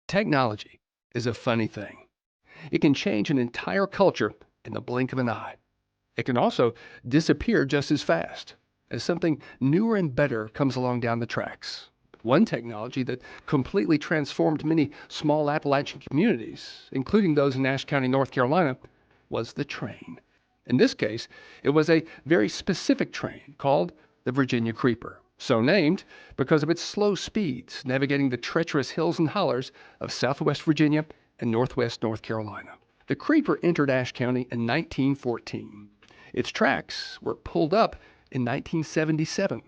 Technology is a funny thing. It can change an entire culture in the blink of an eye. It can also disappear just as fast as something newer and better comes along down the tracks. One technology that completely transformed many small Appalachian communities, including those in Ashe County, North Carolina, was the train. In this case, it was a very specific train called the Virginia Creeper, so named because of its slow speeds navigating the treacherous hills and hollers of southwest Virginia and northwest North Carolina. The Creeper entered Ashe County in 1914. Its tracks were pulled up in 1977.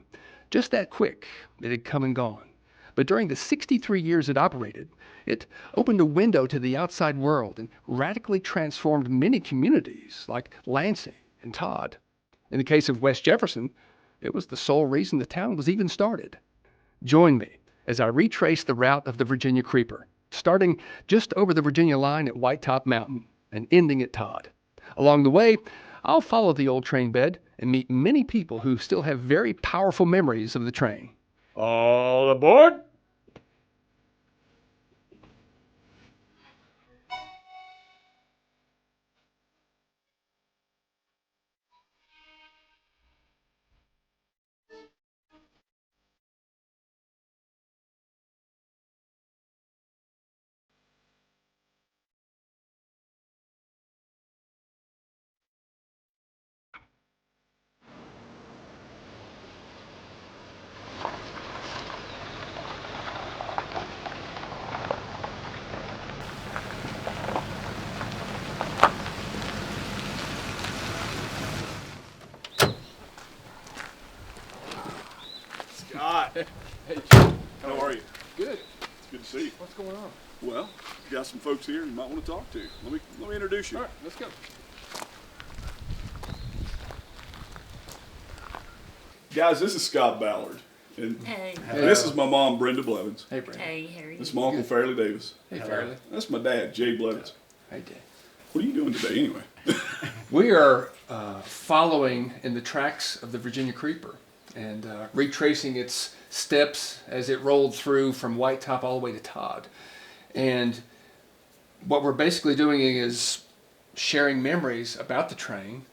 Just that quick, it had come and gone. But during the 63 years it operated, it opened a window to the outside world and radically transformed many communities like Lansing and Todd. In the case of West Jefferson, it was the sole reason the town was even started. Join me as I retrace the route of the Virginia Creeper, starting just over the Virginia line at White Top Mountain and ending at Todd. Along the way, I'll follow the old train bed and meet many people who still have very powerful memories of the train. All aboard! Scott, Hey, how are you? good. It's good to see you. What's going on? Well, you got some folks here you might want to talk to. Let me introduce you. All right, let's go. Guys, this is Scott Ballard. And Hey. this is my mom, Brenda Blevins. Hey, Brandon. Hey, Harry. This is my uncle, Fairleigh Davis. Hey, Fairleigh. That's my dad, Jay Blevins. Hey, Dad. What are you doing today anyway? We are following in the tracks of the Virginia Creeper and retracing its steps as it rolled through from White Top all the way to Todd. And what we're basically doing is sharing memories about the train,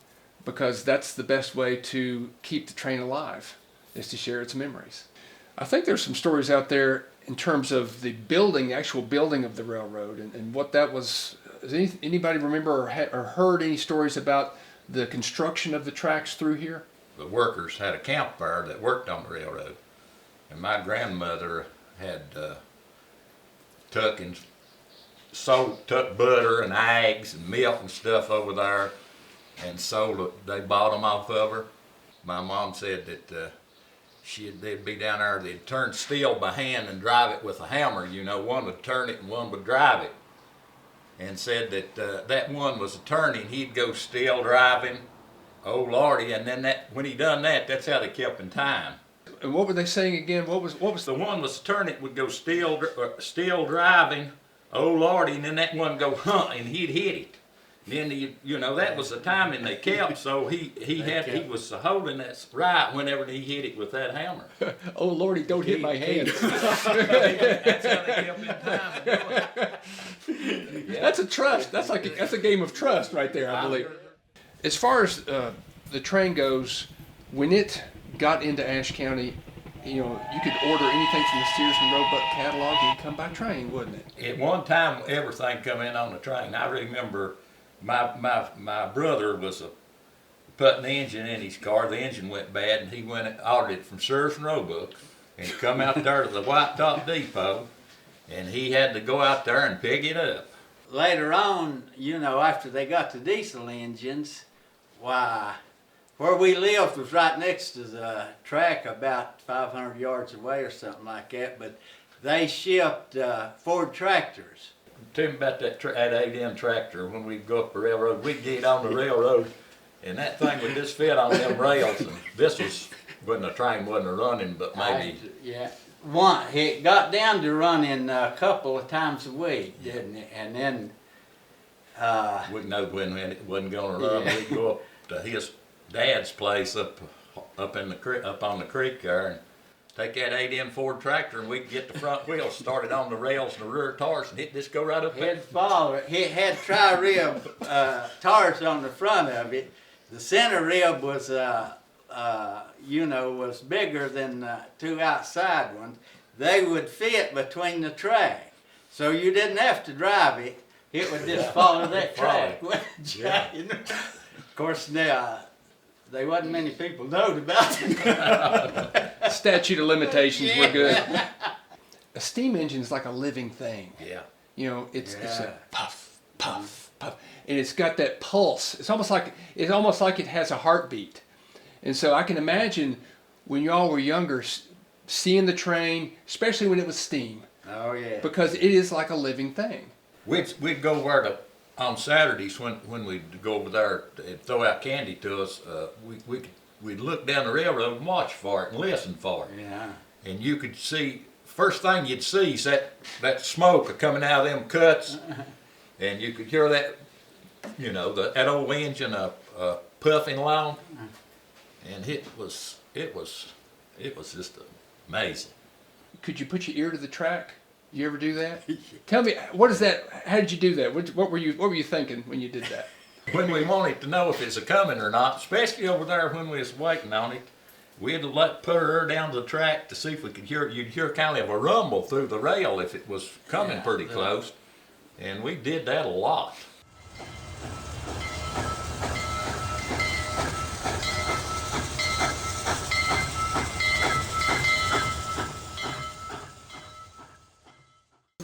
because that's the best way to keep the train alive, is to share its memories. I think there's some stories out there in terms of the building, the actual building of the railroad, and what that was. Does anybody remember or heard any stories about the construction of the tracks through here? The workers had a campfire that worked on the railroad, and my grandmother had took butter and eggs and milk and stuff over there and sold it. They bought them off of her. My mom said that they'd be down there, they'd turn steel by hand and drive it with a hammer. You know, one would turn it and one would drive it. And said that that one was a turning, he'd go steel driving, oh Lordy, and then when he done that, that's how they kept in time. And what were they saying again? What was The one was a turning, would go steel driving, oh Lordy, and then that one go hunt, and he'd hit it. And then that was the timing they kept, so he was holding that right whenever he hit it with that hammer. Oh Lordy, don't hit my hand. That's how they kept in time. That's a trust. That's a game of trust right there, I believe. As far as the train goes, when it got into Ashe County, you could order anything from the Sears and Roebuck catalog and it'd come by train, wouldn't it? At one time, everything come in on the train. I remember my brother was putting the engine in his car. The engine went bad, and he went and ordered it from Sears and Roebuck, and come out there to the White Top Depot, and he had to go out there and pick it up. Later on, after they got the diesel engines, why, where we lived was right next to the track, about 500 yards away or something like that, but they shipped Ford tractors. Tell me about that 8M tractor. When we'd go up the railroad, we'd get on the railroad, and that thing would just fit on them rails. And this was when the train wasn't running, but maybe. It got down to running a couple of times a week, didn't it? And then we know when it wasn't going to run. Yeah. We'd go up to his dad's place up on the creek there, and take that 8N Ford tractor and we could get the front wheels started on the rails and the rear tires and just go right up there. Head follower. It had tri-rib tires on the front of it. The center rib was, was bigger than the two outside ones. They would fit between the track, so you didn't have to drive it. It would just follow that track. Yeah. Of course, now there wasn't many people knowed about it. Statute of limitations were good. A steam engine is like a living thing. Yeah. You know, it's a puff, puff, puff, and it's got that pulse. It's almost like it has a heartbeat. And so I can imagine when y'all were younger, seeing the train, especially when it was steam. Oh yeah. Because it is like a living thing. We'd go where on Saturdays when we'd go over there and throw out candy to us. We'd look down the railroad and watch for it and listen for it. Yeah. And you could see, first thing you'd see is that smoke coming out of them cuts, and you could hear that, that old engine puffing along, and it was just amazing. Could you put your ear to the track? You ever do that? Tell me, what is that? How did you do that? What were you thinking when you did that? When we wanted to know if it's a coming or not, especially over there when we was waiting on it, we'd put her down to the track to see if we could hear it. You'd hear kind of a rumble through the rail if it was coming pretty close, and we did that a lot.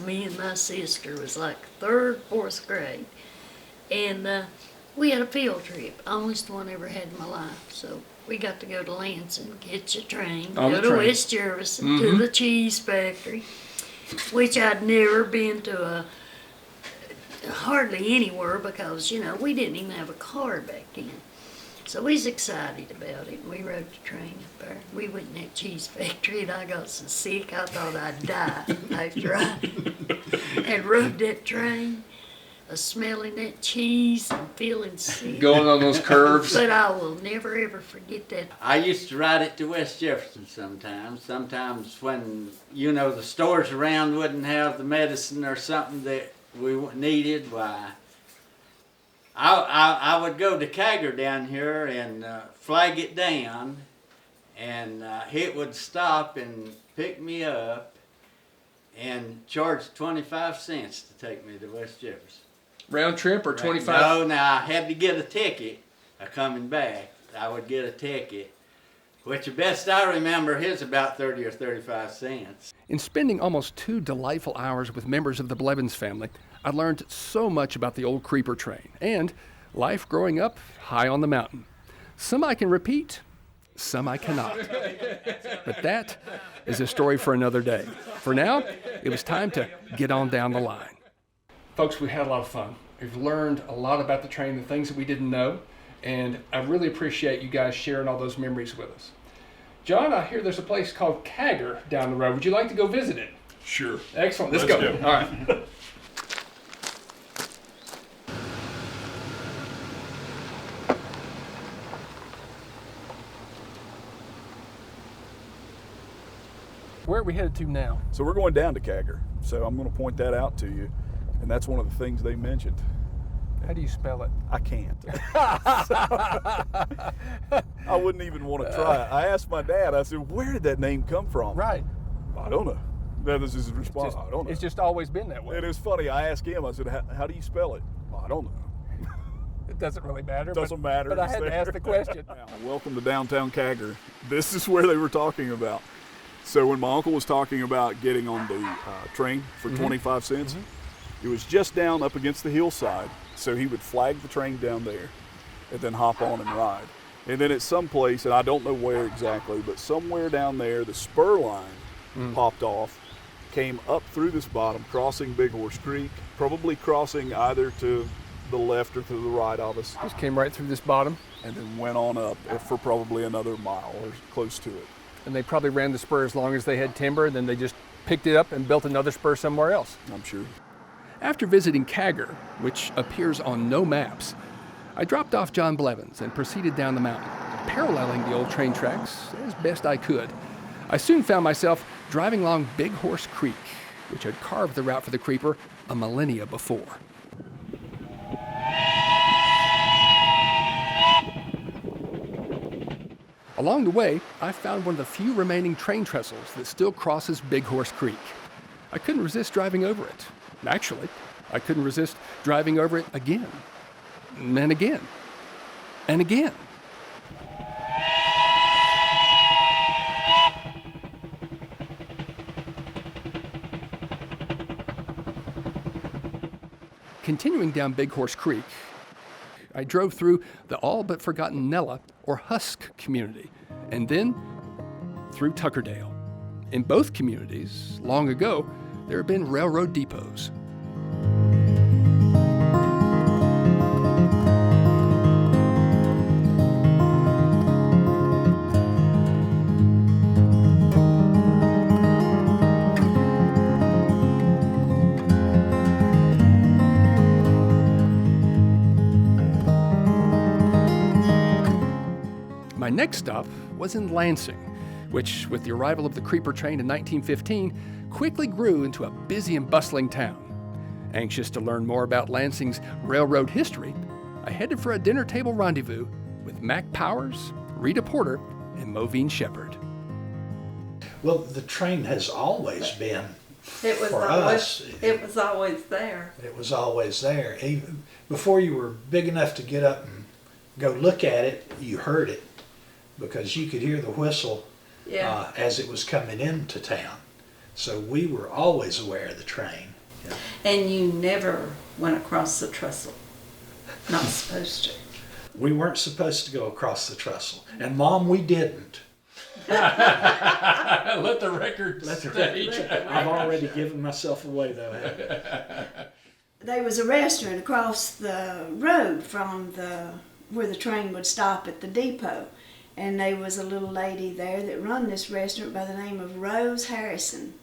Me and my sister was like third, fourth grade, and we had a field trip, onlyst one I ever had in my life. So we got to go to Lansing, catch a train, go to West Jefferson, to the cheese factory, which I'd never been to hardly anywhere because, we didn't even have a car back then. So we was excited about it, and we rode the train up there. We went in that cheese factory, and I got so sick I thought I'd die after I had rode that train, smelling that cheese and feeling sick. Going on those curves. But I will never ever forget that. I used to ride it to West Jefferson sometimes. Sometimes when, the stores around wouldn't have the medicine or something that we needed, why, I would go to Kagger down here and flag it down, and it would stop and pick me up and charge 25 cents to take me to West Jefferson. Round trip or 25? No, I had to get a ticket coming back. I would get a ticket, which the best I remember is about 30 or 35 cents. In spending almost 2 delightful hours with members of the Blevins family, I learned so much about the old creeper train and life growing up high on the mountain. Some I can repeat, some I cannot. But that is a story for another day. For now, it was time to get on down the line. Folks, we had a lot of fun. We've learned a lot about the train, the things that we didn't know, and I really appreciate you guys sharing all those memories with us. John, I hear there's a place called Kagger down the road. Would you like to go visit it? Sure. Excellent. Let's Let's go. go. All right. Where are we headed to now? So we're going down to Kagger. So I'm going to point that out to you. And that's one of the things they mentioned. How do you spell it? I can't. I wouldn't even want to try it. I asked my dad, I said, where did that name come from? Right. I don't know. That was his response. I don't know. It's just always been that way. And it was funny. I asked him, I said, how do you spell it? I don't know. It doesn't really matter. Doesn't matter. But I It's had to there. ask the question. Welcome to downtown Kagger. This is where they were talking about. So when my uncle was talking about getting on the train for 25 cents, it was just down up against the hillside. So he would flag the train down there and then hop on and ride. And then at some place, and I don't know where exactly, but somewhere down there, the spur line popped off, came up through this bottom, crossing Big Horse Creek, probably crossing either to the left or to the right of us, Just came right through this bottom, and then went on up for probably another mile or close to it. and they probably ran the spur as long as they had timber, then they just picked it up and built another spur somewhere else. I'm sure. After visiting Kagger, which appears on no maps, I dropped off John Blevins and proceeded down the mountain, paralleling the old train tracks as best I could. I soon found myself driving along Big Horse Creek, which had carved the route for the creeper a millennia before. Along the way, I found one of the few remaining train trestles that still crosses Big Horse Creek. I couldn't resist driving over it. Actually, I couldn't resist driving over it again, and again, and again. Continuing down Big Horse Creek, I drove through the all but forgotten Nella or Husk community, and then through Tuckerdale. In both communities, long ago, there had been railroad depots. My next stop was in Lansing, which, with the arrival of the creeper train in 1915, quickly grew into a busy and bustling town. Anxious to learn more about Lansing's railroad history, I headed for a dinner table rendezvous with Mac Powers, Rita Porter, and Moveen Shepard. Well, the train has always been It was for always, us. it was always there. It was always there. Even before you were big enough to get up and go look at it, you heard it because you could hear the whistle Yeah. as it was coming into town. So we were always aware of the train. Yeah. And you never went across the trestle. Not supposed to. We weren't supposed to go across the trestle. And Mom, we didn't. Let the record stage. I've already given myself away though, haven't I? There was a restaurant across the road from where the train would stop at the depot. And there was a little lady there that run this restaurant by the name of Rose Harrison.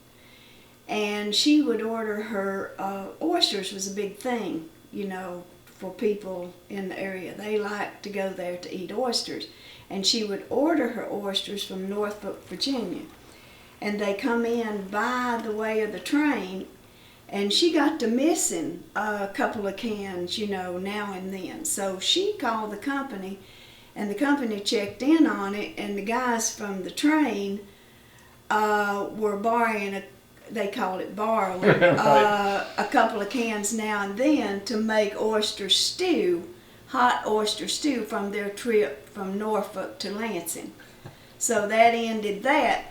And she would order her, oysters was a big thing, you know, for people in the area. They liked to go there to eat oysters. And she would order her oysters from Norfolk, Virginia. And they come in by the way of the train. And she got to missing a couple of cans, you know, now and then. So she called the company. And the company checked in on it, and the guys from the train were borrowing, they called it borrowing, Right. A couple of cans now and then to make oyster stew, hot oyster stew from their trip from Norfolk to Lansing. So that ended that.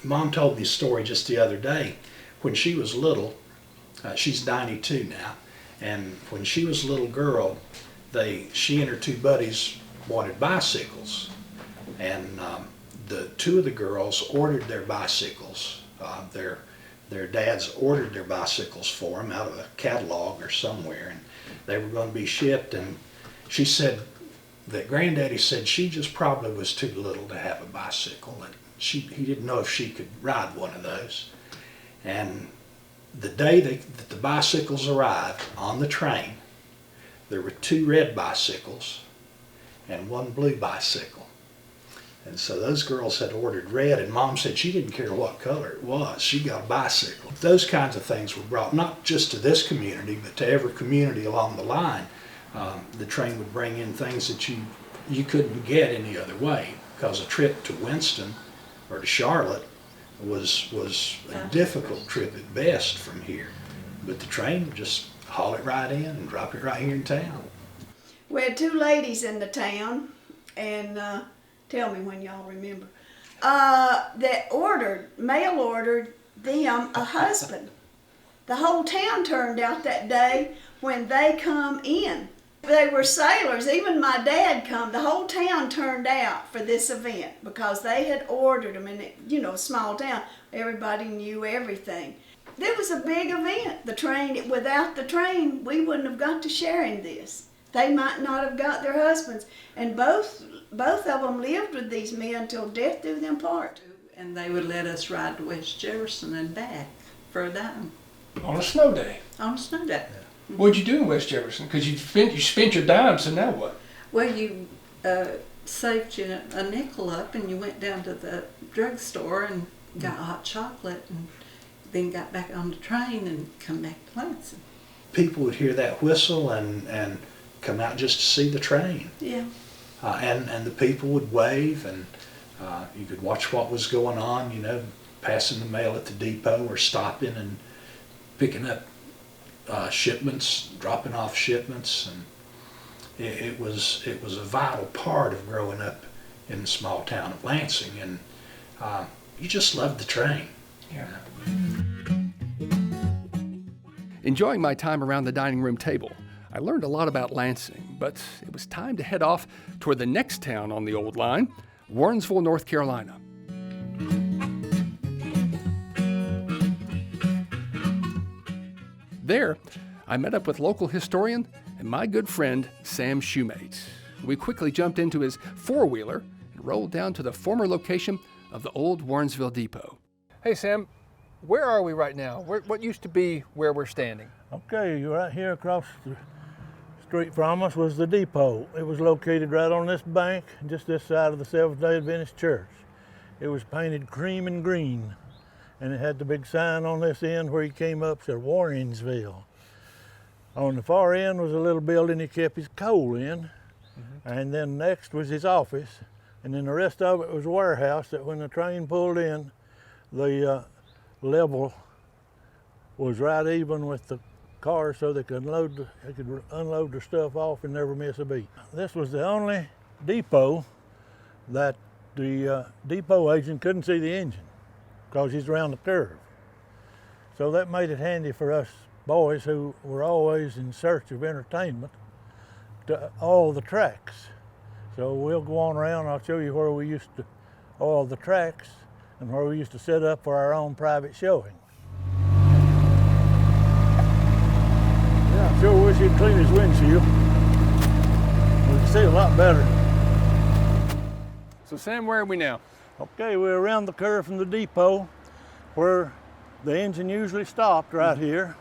Mom told me a story just the other day. When she was little, she's 92 now, and when she was a little girl, she and her two buddies wanted bicycles, and the two of the girls ordered their bicycles. Their dads ordered their bicycles for them out of a catalog or somewhere, and they were going to be shipped. And she said that Granddaddy said she just probably was too little to have a bicycle, and he didn't know if she could ride one of those. And the day that the bicycles arrived on the train, there were two red bicycles and one blue bicycle. And so those girls had ordered red, and Mom said she didn't care what color it was. She got a bicycle. Those kinds of things were brought not just to this community, but to every community along the line. The train would bring in things that you couldn't get any other way, because a trip to Winston or to Charlotte was a difficult trip at best from here. But the train would just haul it right in and drop it right here in town. We had two ladies in the town, and tell me when y'all remember, that mail ordered them a husband. The whole town turned out that day when they come in. They were sailors. Even my dad come. The whole town turned out for this event because they had ordered them. And, small town, everybody knew everything. It was a big event. The train, without the train, we wouldn't have got to share in this. They might not have got their husbands. And both of them lived with these men till death do them part. And they would let us ride to West Jefferson and back for a dime. On a snow day. On a snow day. What'd you do in West Jefferson? Because you spent your dime, so now what? Well, you saved you a nickel up and you went down to the drugstore and got hot chocolate and then got back on the train and come back to Lansing. People would hear that whistle and come out just to see the train. Yeah. And the people would wave, and you could watch what was going on, you know, passing the mail at the depot or stopping and picking up shipments, dropping off shipments, and it was a vital part of growing up in the small town of Lansing, and you just loved the train. Yeah. Enjoying my time around the dining room table, I learned a lot about Lansing, but it was time to head off toward the next town on the old line, Warrensville, North Carolina. There, I met up with local historian and my good friend, Sam Shoemate. We quickly jumped into his four-wheeler and rolled down to the former location of the old Warrensville depot. Hey, Sam, where are we right now? What used to be where we're standing? Okay, right here across the street from us was the depot. It was located right on this bank, just this side of the Seventh-day Adventist Church. It was painted cream and green, and it had the big sign on this end where he came up, said Warrensville. On the far end was a little building he kept his coal in, and then next was his office, and then the rest of it was a warehouse that when the train pulled in, the level was right even with the car so they could unload their stuff off and never miss a beat. This was the only depot that the depot agent couldn't see the engine because he's around the curve. So that made it handy for us boys who were always in search of entertainment to oil the tracks. So we'll go on around, I'll show you where we used to oil the tracks and where we used to set up for our own private showing. Yeah, I sure wish he'd clean his windshield. We can see a lot better. So, Sam, where are we now? Okay, we're around the curve from the depot where the engine usually stopped right here.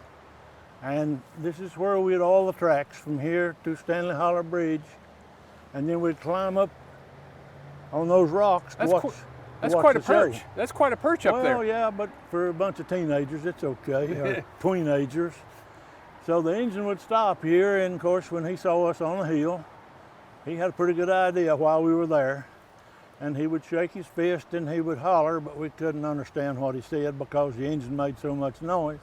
And this is where we'd oil the tracks from here to Stanley Holler Bridge. And then we'd climb up on those rocks to watch That's quite a the show. perch. That's quite a perch up there. Well, yeah, but for a bunch of teenagers, it's okay, or tweenagers. So the engine would stop here, and of course, when he saw us on the hill, he had a pretty good idea while we were there. And he would shake his fist and he would holler, but we couldn't understand what he said because the engine made so much noise.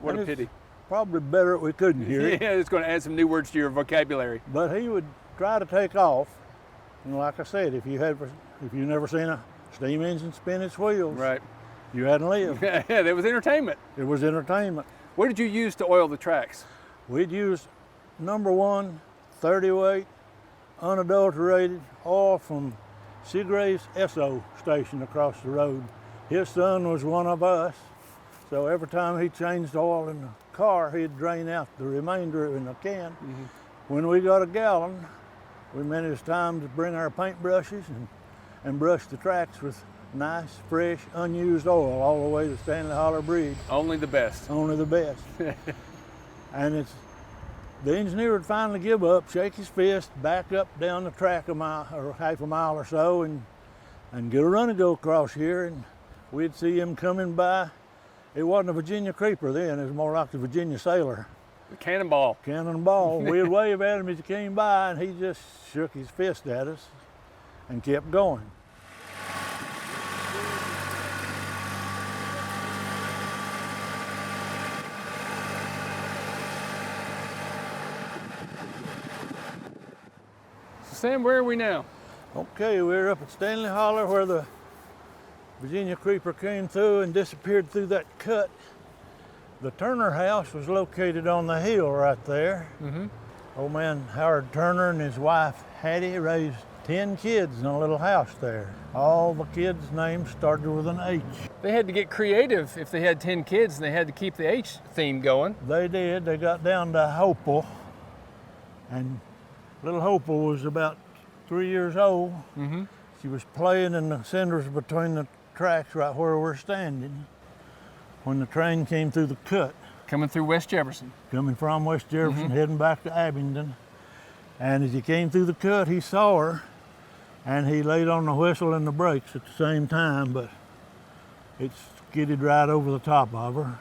What and a pity. Probably better if we couldn't hear it. Yeah, it's going to add some new words to your vocabulary. But he would try to take off. And like I said, if you never seen a steam engine spin its wheels, right, you hadn't lived. Yeah, that was entertainment. It was entertainment. What did you use to oil the tracks? We'd use #1 30-weight unadulterated oil from Seagrave's Esso station across the road. His son was one of us, so every time he changed oil in the car, he'd drain out the remainder in a can. When we got a gallon, we meant it was time to bring our paintbrushes and brush the tracks with nice, fresh, unused oil all the way to Stanley Holler Bridge. Only the best. Only the best. And the engineer would finally give up, shake his fist, back up down the track a mile or half a mile or so and get a run and go across here, and we'd see him coming by. It wasn't a Virginia creeper then, it was more like the Virginia sailor. The cannonball. Cannonball. We'd wave at him as he came by, and he just shook his fist at us and kept going. Sam, where are we now? Okay, we're up at Stanley Holler where the Virginia creeper came through and disappeared through that cut. The Turner house was located on the hill right there. Old man Howard Turner and his wife Hattie raised 10 kids in a little house there. All the kids' names started with an H. They had to get creative if they had 10 kids and they had to keep the H theme going. They did. They got down to Hopel, and little Hopel was about 3 years old. She was playing in the cinders between the tracks right where we're standing when the train came through the cut. Coming through West Jefferson. coming from West Jefferson, heading back to Abingdon. And as he came through the cut, he saw her, and he laid on the whistle and the brakes at the same time, but it skidded right over the top of her.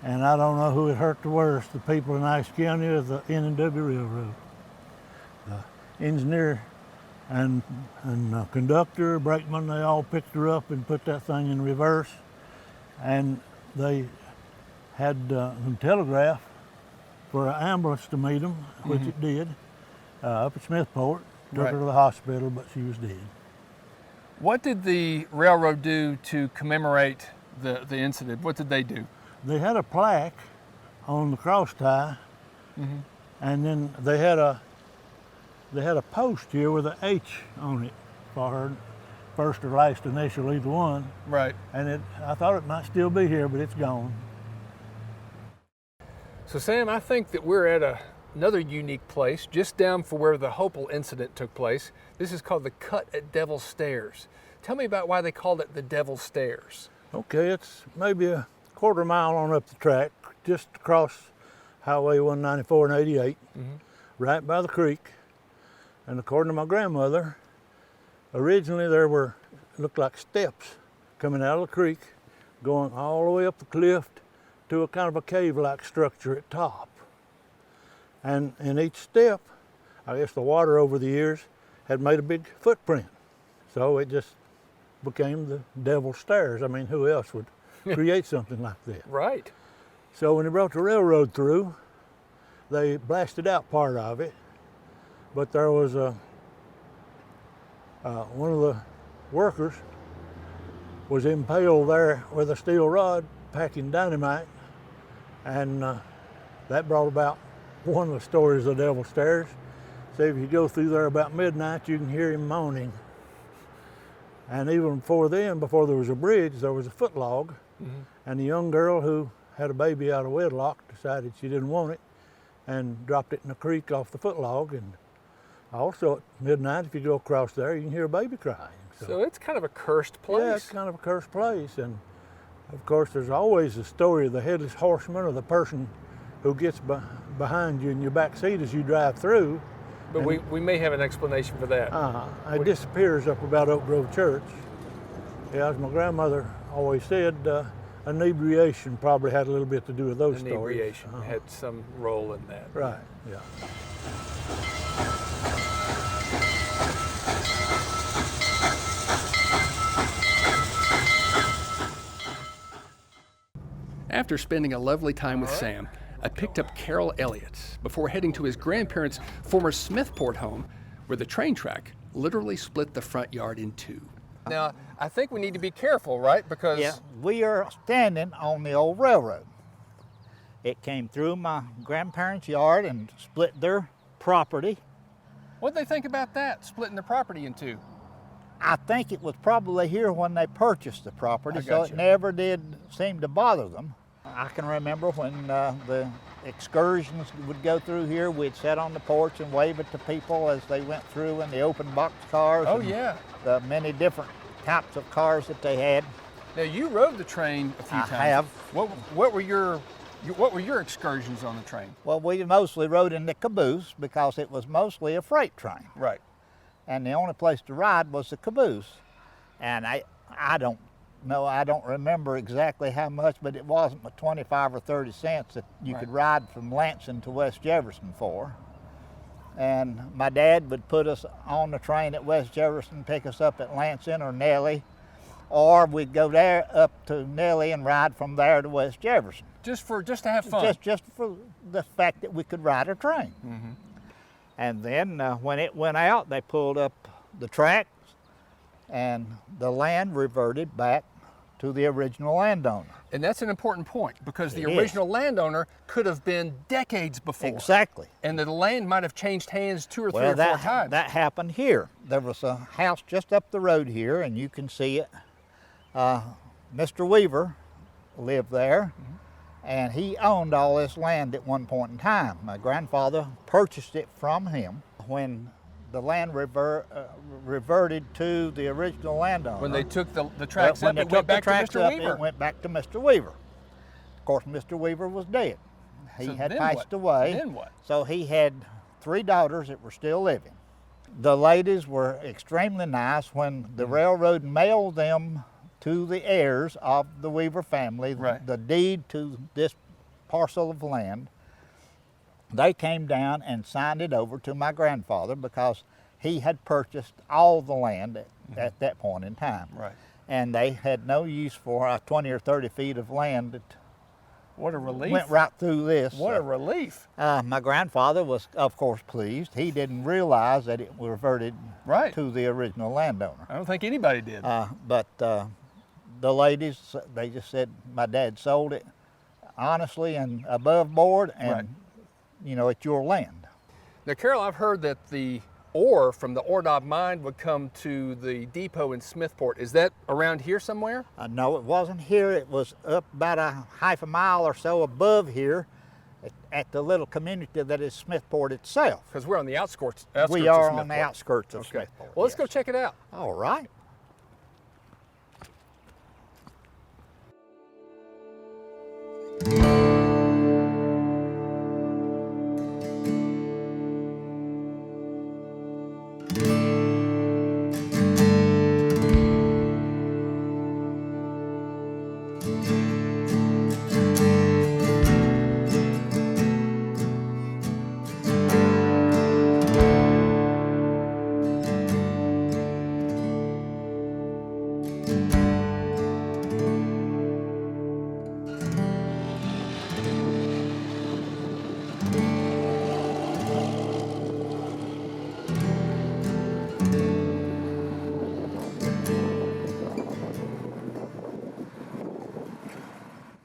And I don't know who it hurt the worst, the people in Ashe County or the N&W Railroad. The engineer and conductor, brakeman, they all picked her up and put that thing in reverse. And they had some telegraph for an ambulance to meet them, which it did, up at Smithport. Took her to the hospital, but she was dead. What did the railroad do to commemorate the incident? What did they do? They had a plaque on the cross tie, and then they had a post here with an H on it for her first or last initial, either one. Right. And I thought it might still be here, but it's gone. So Sam, I think that we're at another unique place, just down from where the Hopel incident took place. This is called the Cut at Devil's Stairs. Tell me about why they called it the Devil's Stairs. Okay, it's maybe a quarter mile on up the track, just across Highway 194 and 88, right by the creek. And according to my grandmother, originally there looked like steps coming out of the creek, going all the way up the cliff to a kind of a cave-like structure at top. And in each step, I guess the water over the years had made a big footprint. So it just became the Devil's Stairs. I mean, who else would create something like that? Right. So when they brought the railroad through, they blasted out part of it, but there was one of the workers was impaled there with a steel rod packing dynamite, and that brought about one of the stories of the Devil's Stairs. So if you go through there about midnight, you can hear him moaning. And even before then, before there was a bridge, there was a footlog, and the young girl who had a baby out of wedlock decided she didn't want it and dropped it in the creek off the footlog. And also at midnight, if you go across there, you can hear a baby crying. So it's kind of a cursed place. Yeah, it's kind of a cursed place. And of course, there's always the story of the headless horseman, or the person who gets behind you in your back seat as you drive through. But we may have an explanation for that. It disappears up about Oak Grove Church. Yeah, as my grandmother always said, inebriation probably had a little bit to do with those stories. Inebriation had some role in that. Right, yeah. After spending a lovely time with Sam, I picked up Carol Elliott before heading to his grandparents' former Smithport home, where the train track literally split the front yard in two. Now, I think we need to be careful, right? Because yeah, we are standing on the old railroad. It came through my grandparents' yard and split their property. What'd they think about that, splitting the property in two? I think it was probably here when they purchased the property, so gotcha. it never did seem to bother them. I can remember when the excursions would go through here, we'd sit on the porch and wave it to people as they went through in the open box cars. Oh, and yeah. The many different types of cars that they had. Now, you rode the train a few times. I have. What were your excursions on the train? Well, we mostly rode in the caboose because it was mostly a freight train. Right. And the only place to ride was the caboose. And I don't know, I don't remember exactly how much, but it wasn't but 25 or 30 cents that you could ride from Lansing to West Jefferson for. And my dad would put us on the train at West Jefferson, pick us up at Lansing or Nellie, or we'd go there up to Nellie and ride from there to West Jefferson. Just to have fun? Just for the fact that we could ride a train. Mm-hmm. And then when it went out, they pulled up the tracks and the land reverted back to the original landowner. And that's an important point, because the original landowner could have been decades before. Exactly. And the land might have changed hands two or three or four times. That happened here. There was a house just up the road here, and you can see it. Mr. Weaver lived there, and he owned all this land at one point in time. My grandfather purchased it from him when the land reverted to the original landowner. When they took the tracks up, it went back to Mr. Weaver. It went back to Mr. Weaver. Of course, Mr. Weaver was dead. He So had then passed what? away. Then what? So he had 3 daughters that were still living. The ladies were extremely nice when the railroad mailed them to the heirs of the Weaver family, Right. the deed to this parcel of land. They came down and signed it over to my grandfather because he had purchased all the land at that point in time. Right. And they had no use for 20 or 30 feet of land that What a relief. went right through this. What a relief. My grandfather was, of course, pleased. He didn't realize that it reverted Right. to the original landowner. I don't think anybody did. But the ladies, they just said my dad sold it honestly and above board, and Right. you know, it's your land. Now, Carol, I've heard that the ore from the ore knob mine would come to the depot in Smithport. Is that around here somewhere? No, it wasn't here. It was up about a half a mile or so above here at the little community that is Smithport itself. Because we're on the outskirts. We of are on the Smithport. outskirts of Okay. Smithport. Well, let's go yes. check it out. All right.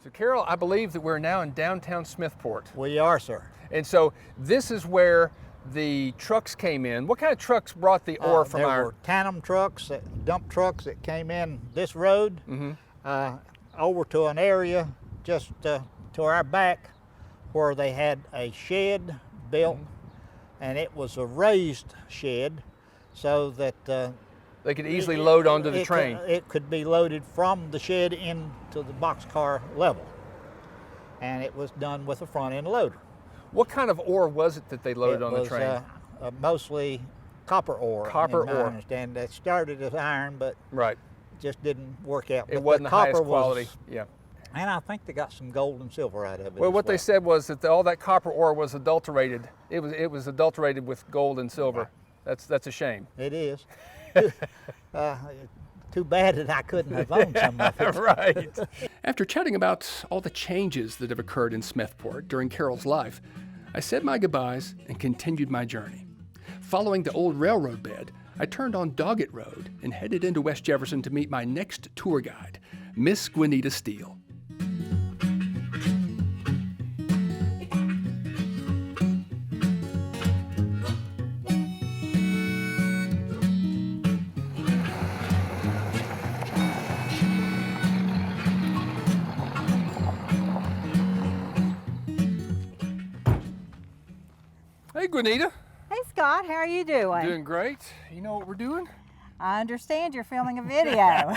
So, Carol, I believe that we're now in downtown Smithport. We are, sir. And so this is where the trucks came in. What kind of trucks brought the ore from there our... were tandem trucks, dump trucks that came in this road over to an area just to our back where they had a shed built, and it was a raised shed so that They could easily load onto the train. It could be loaded from the shed into the boxcar level, and it was done with a front end loader. What kind of ore was it that they loaded on the train? It was mostly copper ore. Copper in my ore. understanding. That started as iron, but Right. just didn't work out. It But wasn't the highest copper quality. Yeah. And I think they got some gold and silver out of it. Well, as what they said was that all that copper ore was adulterated. It was adulterated with gold and silver. That's a shame. It is. Too bad that I couldn't have owned some of it. Right. After chatting about all the changes that have occurred in Smithport during Carol's life, I said my goodbyes and continued my journey. Following the old railroad bed, I turned on Doggett Road and headed into West Jefferson to meet my next tour guide, Miss Gwinnetta Steele. Hey, Gwinnetta. Hey Scott, how are you doing? Doing great. You know what we're doing? I understand you're filming a video.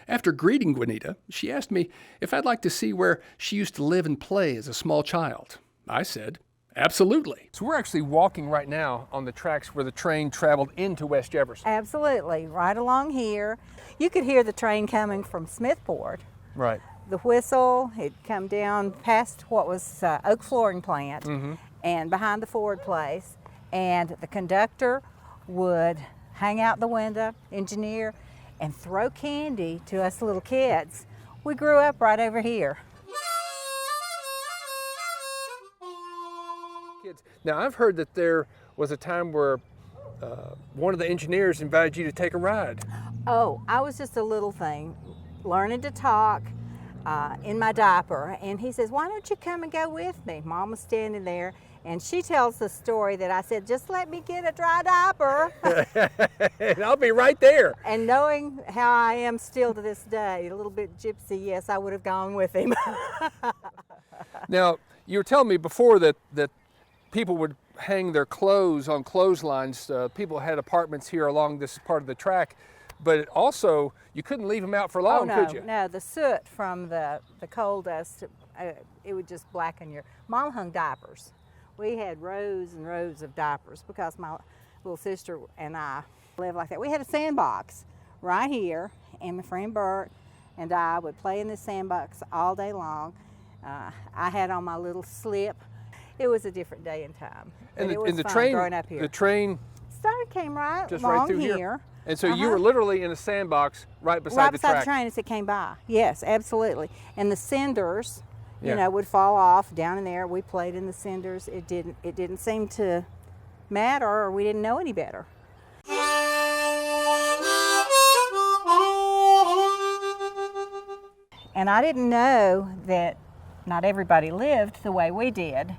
After greeting Gwinnetta, she asked me if I'd like to see where she used to live and play as a small child. I said, absolutely. So we're actually walking right now on the tracks where the train traveled into West Jefferson. Absolutely, right along here. You could hear the train coming from Smithport. Right. The whistle, it'd come down past what was Oak Flooring Plant and behind the Ford place. And the conductor would hang out the window, engineer, and throw candy to us little kids. We grew up right over here. Kids. Now, I've heard that there was a time where one of the engineers invited you to take a ride. Oh, I was just a little thing, learning to talk in my diaper. And he says, why don't you come and go with me? Mom was standing there, and she tells the story that I said, just let me get a dry diaper. And I'll be right there. And knowing how I am still to this day, a little bit gypsy, yes, I would have gone with him. Now, you were telling me before that people would hang their clothes on clotheslines. People had apartments here along this part of the track. but also you couldn't leave them out for long, Oh, no, could you? no, the soot from the coal dust, it would just blacken your. Mom hung diapers. We had rows and rows of diapers because my little sister and I lived like that. We had a sandbox right here, and my friend Bert and I would play in the sandbox all day long. I had on my little slip. It was a different day and time. And it was the fun train, growing up here. the train Came right just along right through here. And so you were literally in a sandbox right beside the track. The train as it came by. Yes, absolutely. And the cinders, Yeah. you know, would fall off down in there. We played in the cinders. It didn't seem to matter, or we didn't know any better. And I didn't know that not everybody lived the way we did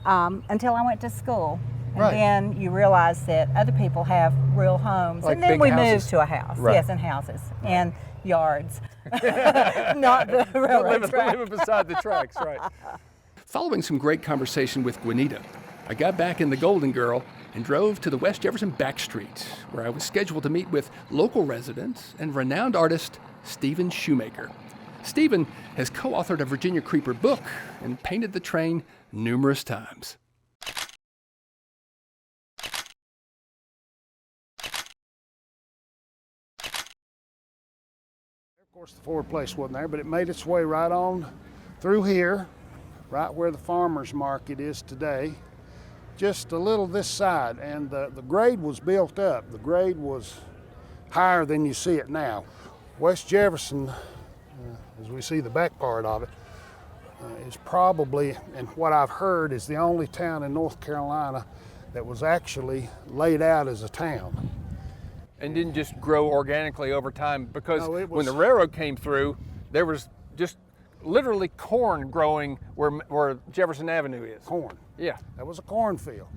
until I went to school. And Right. then you realize that other people have real homes. Like and then big we houses. moved to a house. Right. Yes, and houses and yards. Not the railroad track. living beside the tracks, right. Following some great conversation with Juanita, I got back in the Golden Girl and drove to the West Jefferson back street, where I was scheduled to meet with local residents and renowned artist Stephen Shoemaker. Stephen has co-authored a Virginia Creeper book and painted the train numerous times. Of course, the Ford place wasn't there, but it made its way right on through here, right where the farmer's market is today, just a little this side. And the grade was built up. The grade was higher than you see it now. West Jefferson, as we see the back part of it, is probably, and what I've heard, is the only town in North Carolina that was actually laid out as a town. And didn't just grow organically over time, because No, it when was- the railroad came through, there was just literally corn growing where Jefferson Avenue is. Corn. Yeah. That was a cornfield.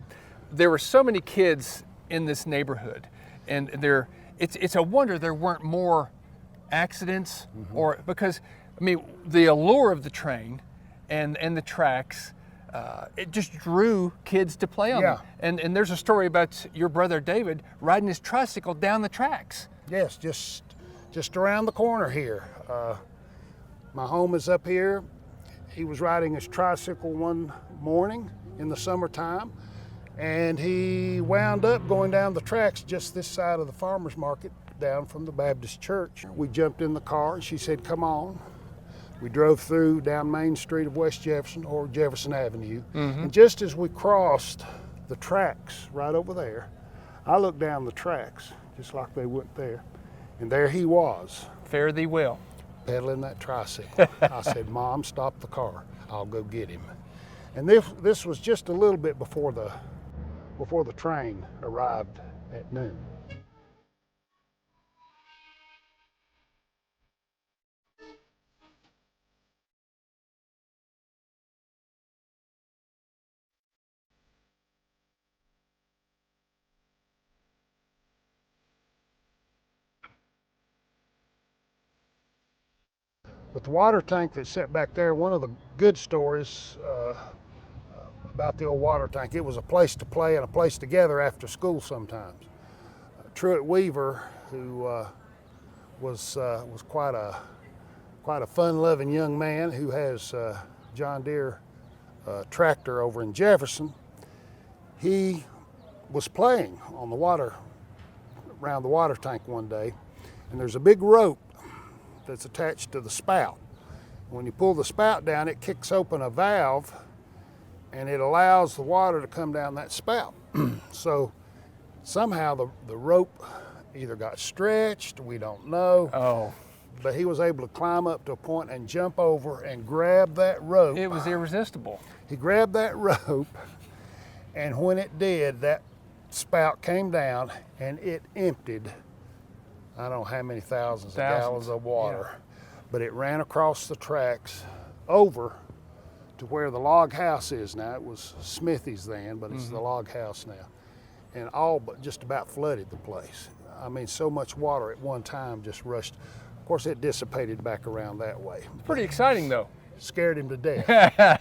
There were so many kids in this neighborhood, and it's a wonder there weren't more accidents, or because, I mean, the allure of the train and the tracks, it just drew kids to play on them. And there's a story about your brother David riding his tricycle down the tracks. Yes, just around the corner here. My home is up here. He was riding his tricycle one morning in the summertime, and he wound up going down the tracks just this side of the farmer's market, down from the Baptist church. We jumped in the car, and she said, "Come on." We drove through down Main Street of West Jefferson, or Jefferson Avenue. And just as we crossed the tracks right over there, I looked down the tracks, just like they went there, and there he was. Fare thee well. Pedaling that tricycle. I said, "Mom, stop the car. I'll go get him." And this was just a little bit before the train arrived at noon. But the water tank that's set back there, one of the good stories about the old water tank, it was a place to play and a place to gather after school sometimes. Truett Weaver, who was quite a fun-loving young man who has John Deere tractor over in Jefferson, he was playing on the water, around the water tank one day, and there's a big rope that's attached to the spout. When you pull the spout down, it kicks open a valve and it allows the water to come down that spout. So somehow the rope either got stretched, we don't know. But he was able to climb up to a point and jump over and grab that rope. It was irresistible. He grabbed that rope, and when it did, that spout came down and it emptied, I don't know how many thousands of gallons of water, but it ran across the tracks over to where the log house is now. It was Smithy's then, but it's the log house now. And all but just about flooded the place. I mean, so much water at one time just rushed. Of course, it dissipated back around that way. Pretty exciting, though. Scared him to death.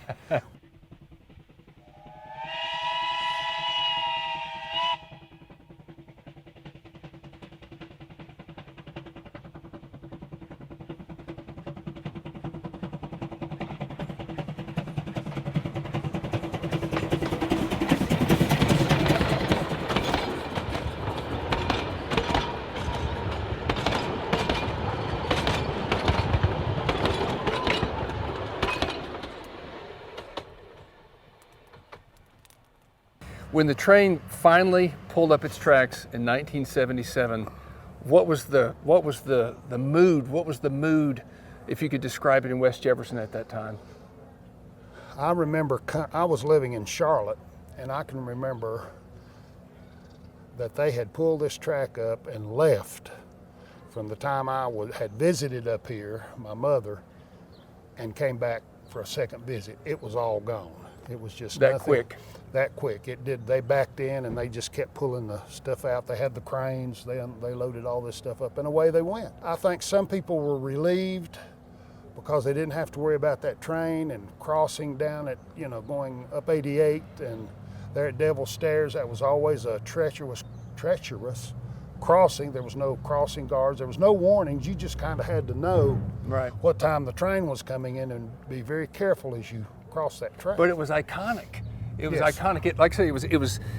When the train finally pulled up its tracks in 1977, what was the mood? What was the mood, if you could describe it, in West Jefferson at that time? I remember I was living in Charlotte, and I can remember that they had pulled this track up and left from the time I had visited up here, my mother, and came back for a second visit. It was all gone. It was just that nothing, quick. That quick. It did. They backed in and they just kept pulling the stuff out. They had the cranes. They loaded all this stuff up and away they went. I think some people were relieved because they didn't have to worry about that train and crossing down at, going up 88 and there at Devil's Stairs. That was always a treacherous crossing. There was no crossing guards. There was no warnings. You just kind of had to know what time the train was coming in and be very careful as you cross that track. But it was iconic. It was iconic. Like I say,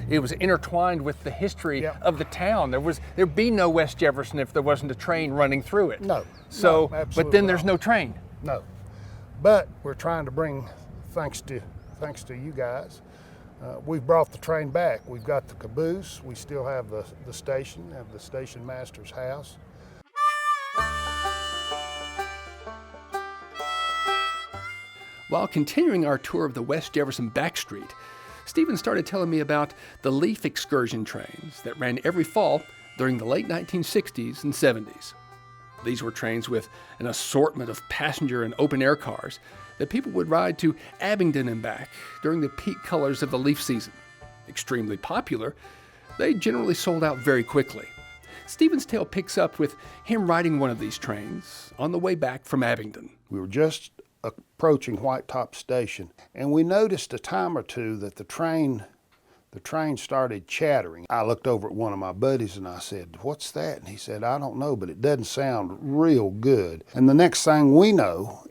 it was intertwined with the history of the town. There'd be no West Jefferson if there wasn't a train running through it. No. So, no, but then there's no train. No. But we're trying to bring, thanks to you guys, we've brought the train back. We've got the caboose. We still have the station, have the station master's house. While continuing our tour of the West Jefferson backstreet, Stephen started telling me about the leaf excursion trains that ran every fall during the late 1960s and 70s. These were trains with an assortment of passenger and open-air cars that people would ride to Abingdon and back during the peak colors of the leaf season. Extremely popular, they generally sold out very quickly. Stephen's tale picks up with him riding one of these trains on the way back from Abingdon. We were just approaching White Top Station, and we noticed a time or two that the train started chattering. I looked over at one of my buddies and I said, "What's that?" And he said, "I don't know, but it doesn't sound real good." And the next thing we know,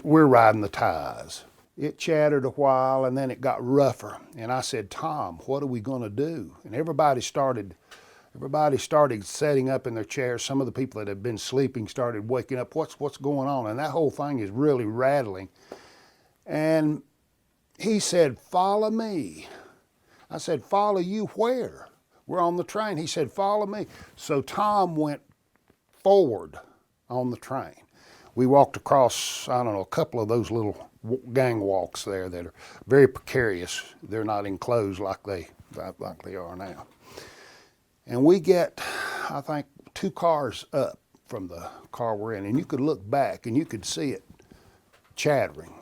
we're riding the ties. It chattered a while and then it got rougher. And I said, "Tom, what are we going to do?" And everybody started setting up in their chairs. Some of the people that had been sleeping started waking up. What's going on? And that whole thing is really rattling. And he said, "Follow me." I said, "Follow you where?" "We're on the train." He said, "Follow me." So Tom went forward on the train. We walked across, a couple of those little gang walks there that are very precarious. They're not enclosed like they are now. And we get, I think, 2 cars up from the car we're in, and you could look back and you could see it chattering.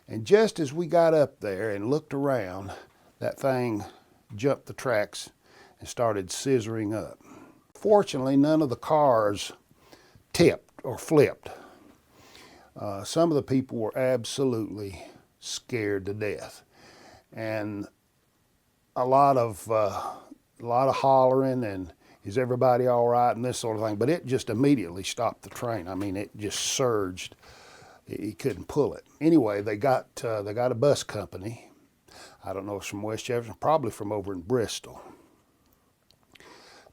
And just as we got up there and looked around, that thing jumped the tracks and started scissoring up. Fortunately, none of the cars tipped or flipped. Some of the people were absolutely scared to death. And a lot of hollering and "Is everybody all right?" and this sort of thing. But it just immediately stopped the train. I mean, it just surged. He couldn't pull it. Anyway, they got a bus company. I don't know if it's from West Jefferson, probably from over in Bristol,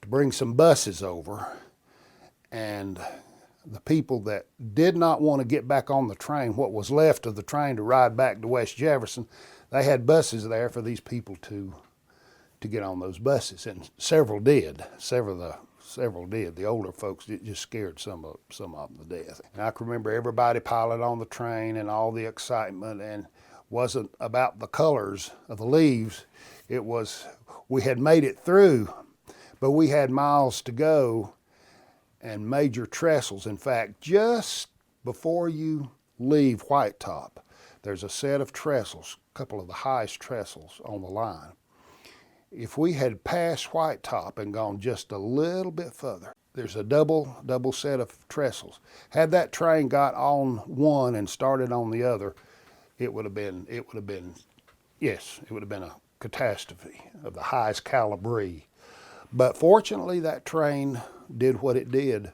to bring some buses over. And the people that did not want to get back on the train, what was left of the train to ride back to West Jefferson, they had buses there for these people to get on those buses, and several did. Several did. The older folks, it just scared some of them to death. And I can remember everybody piling on the train and all the excitement, and wasn't about the colors of the leaves. It was, we had made it through, but we had miles to go and major trestles. In fact, just before you leave White Top, there's a set of trestles, a couple of the highest trestles on the line. If we had passed White Top and gone just a little bit further, there's a double set of trestles. Had that train got on one and started on the other, it would have been a catastrophe of the highest caliber. But fortunately, that train did what it did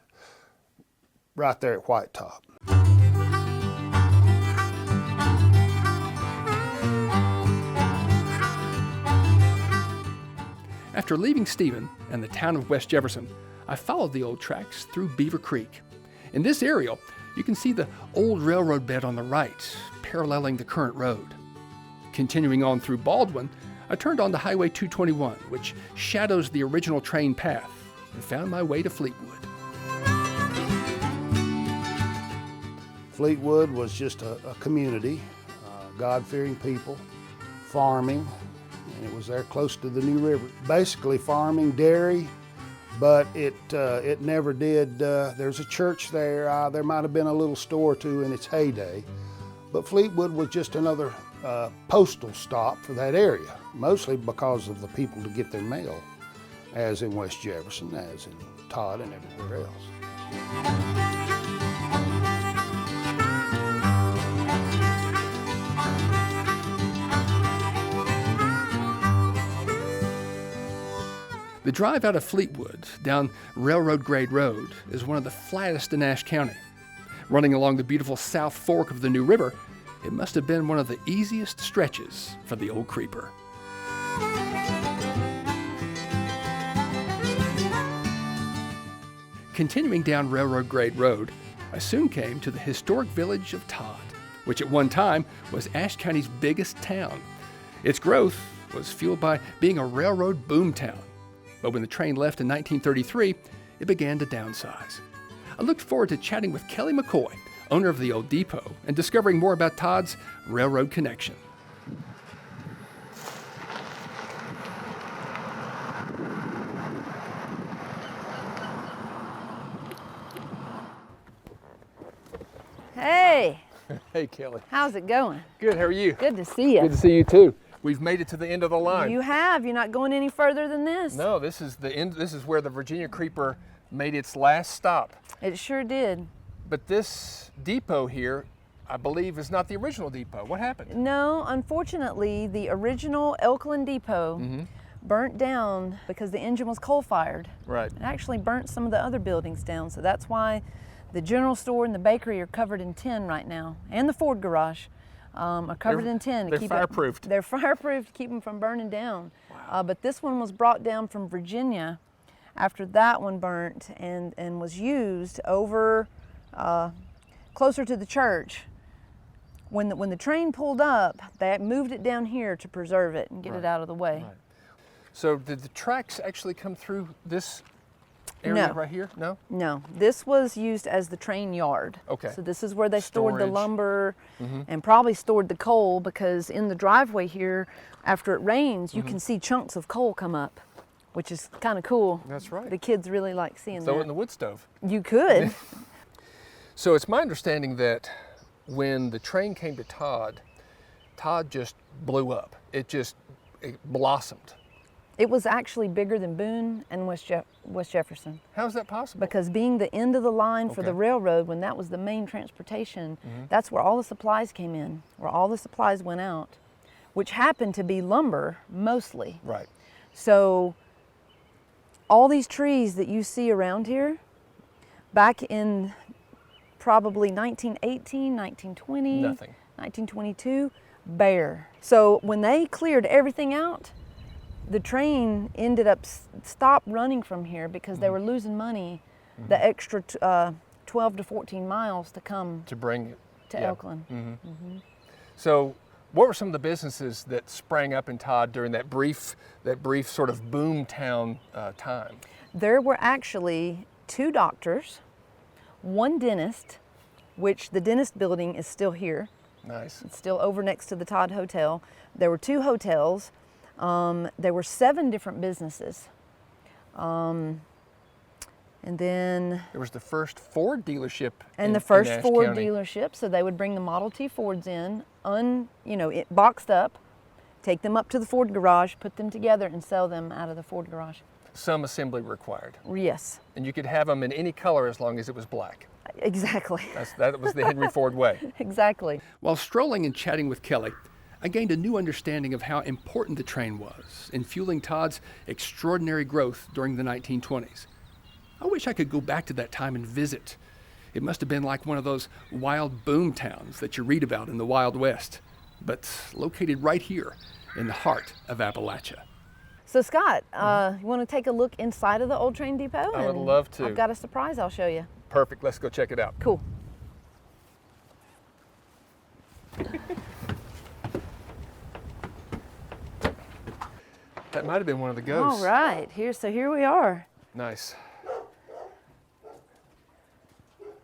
right there at White Top. After leaving Stephen and the town of West Jefferson, I followed the old tracks through Beaver Creek. In this area, you can see the old railroad bed on the right, paralleling the current road. Continuing on through Baldwin, I turned onto Highway 221, which shadows the original train path, and found my way to Fleetwood. Fleetwood was just a community, God-fearing people, farming, and it was there close to the New River. Basically farming, dairy, but it never did. There's a church there. There might have been a little store or two in its heyday, but Fleetwood was just another postal stop for that area, mostly because of the people to get their mail, as in West Jefferson, as in Todd and everywhere else. The drive out of Fleetwood down Railroad Grade Road is one of the flattest in Ashe County. Running along the beautiful South Fork of the New River, it must have been one of the easiest stretches for the old creeper. Continuing down Railroad Grade Road, I soon came to the historic village of Todd, which at one time was Ashe County's biggest town. Its growth was fueled by being a railroad boomtown. But when the train left in 1933, it began to downsize. I looked forward to chatting with Kelly McCoy, owner of the old depot, and discovering more about Todd's railroad connection. Hey, Hey, Kelly. how's it going? Good, how are you? Good to see you. Good to see you too. We've made it to the end of the line. You have. You're not going any further than this. No, this is the end. This is where the Virginia Creeper made its last stop. It sure did. But this depot here, I believe, is not the original depot. What happened? No, unfortunately, the original Elkland Depot burnt down because the engine was coal-fired. Right. It actually burnt some of the other buildings down, so that's why the general store and the bakery are covered in tin right now, and the Ford garage. Are covered in tin. They're fireproofed. They're fireproofed to keep them from burning down. Wow. But this one was brought down from Virginia after that one burnt and was used over closer to the church. When the train pulled up, they moved it down here to preserve it and get it out of the way. Right. So did the tracks actually come through this area right here? No? No, this was used as the train yard. Okay. So this is where they stored the Storage. lumber and probably stored the coal, because in the driveway here, after it rains, you can see chunks of coal come up, which is kind of cool. That's right. The kids really like seeing Throw it that. in the wood stove. You could. So it's my understanding that when the train came to Todd, Todd just blew up. It blossomed. It was actually bigger than Boone and West Jefferson. How is that possible? Because being the end of the line for the railroad, when that was the main transportation, that's where all the supplies came in, where all the supplies went out, which happened to be lumber mostly. Right. So all these trees that you see around here, back in probably 1918, 1920, Nothing. 1922, bare. So when they cleared everything out, the train ended up stopped running from here because they were losing money, the extra 12 to 14 miles to come To bring it to Elkland. So what were some of the businesses that sprang up in Todd during that brief sort of boom town time? There were actually 2 doctors, 1 dentist, which the dentist building is still here. Nice. It's still over next to the Todd Hotel. There were 2 hotels. There were 7 different businesses. And then There was the first Ford dealership and the in first Ashe Ford County. dealership, so they would bring the Model T Fords in, boxed up, take them up to the Ford garage, put them together, and sell them out of the Ford garage. Some assembly required. Yes, And you could have them in any color as long as it was black. exactly. That was the Henry Ford way. Exactly. While strolling and chatting with Kelly, I gained a new understanding of how important the train was in fueling Todd's extraordinary growth during the 1920s. I wish I could go back to that time and visit. It must have been like one of those wild boom towns that you read about in the Wild West, but located right here in the heart of Appalachia. So Scott, you want to take a look inside of the old train depot? I would And love to. I've got a surprise I'll show you. Perfect, let's go check it out. Cool. That might have been one of the ghosts. All right, here we are. Nice.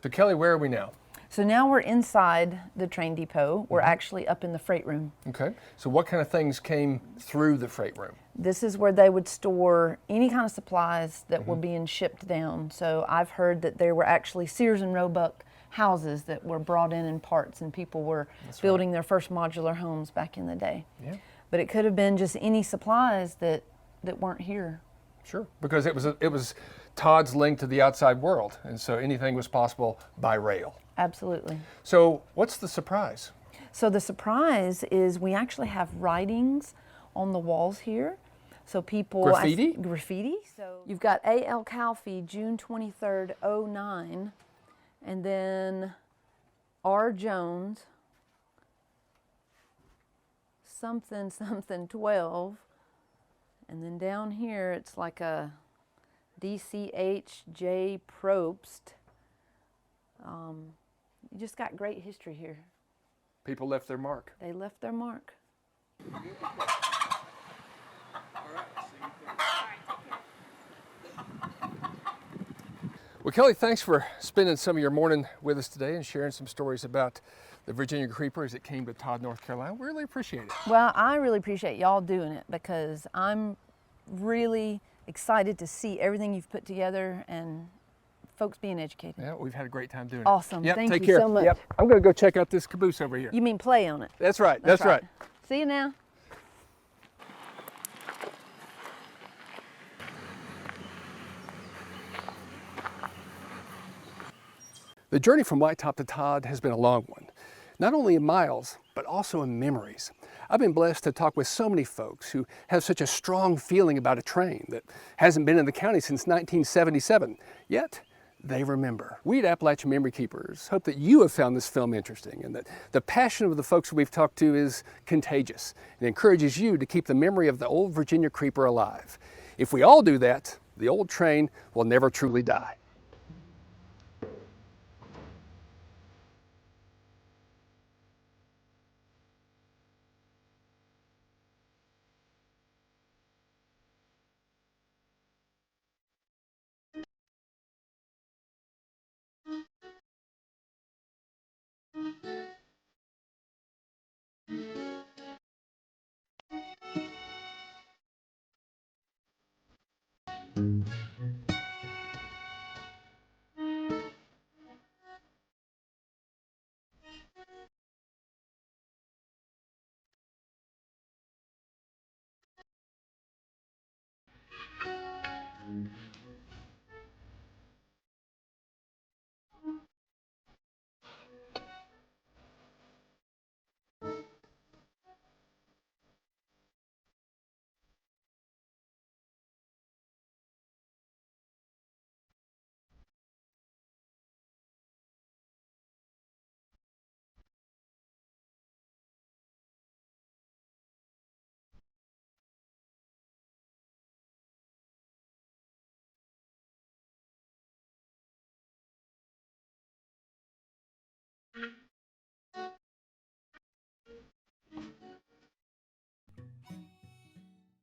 So Kelly, where are we now? So now we're inside the train depot. We're actually up in the freight room. Okay. So what kind of things came through the freight room? This is where they would store any kind of supplies that were being shipped down. So I've heard that there were actually Sears and Roebuck houses that were brought in parts, and people were building their first modular homes back in the day. Yeah. But it could have been just any supplies that weren't here. Sure. Because it was Todd's link to the outside world, and so anything was possible by rail. Absolutely. So what's the surprise? So the surprise is we actually have writings on the walls here. So people... Graffiti? Graffiti. So you've got A.L. Calfee, June 23rd, 09, and then R. Jones, something, 12, and then down here it's like a D.C.H.J. Probst. You just got great history here. People left their mark. They left their mark. Well, Kelly, thanks for spending some of your morning with us today and sharing some stories about the Virginia Creeper as it came to Todd, North Carolina. We really appreciate it. Well, I really appreciate y'all doing it because I'm really excited to see everything you've put together and folks being educated. Yeah, we've had a great time doing it. Awesome. Yep, Thank take you care. so much. Yep. I'm going to go check out this caboose over here. You mean play on it? That's right. That's right. See you now. The journey from White Top to Todd has been a long one, not only in miles, but also in memories. I've been blessed to talk with so many folks who have such a strong feeling about a train that hasn't been in the county since 1977, yet they remember. We at Appalachian Memory Keepers hope that you have found this film interesting and that the passion of the folks we've talked to is contagious and encourages you to keep the memory of the old Virginia Creeper alive. If we all do that, the old train will never truly die. Mm-hmm.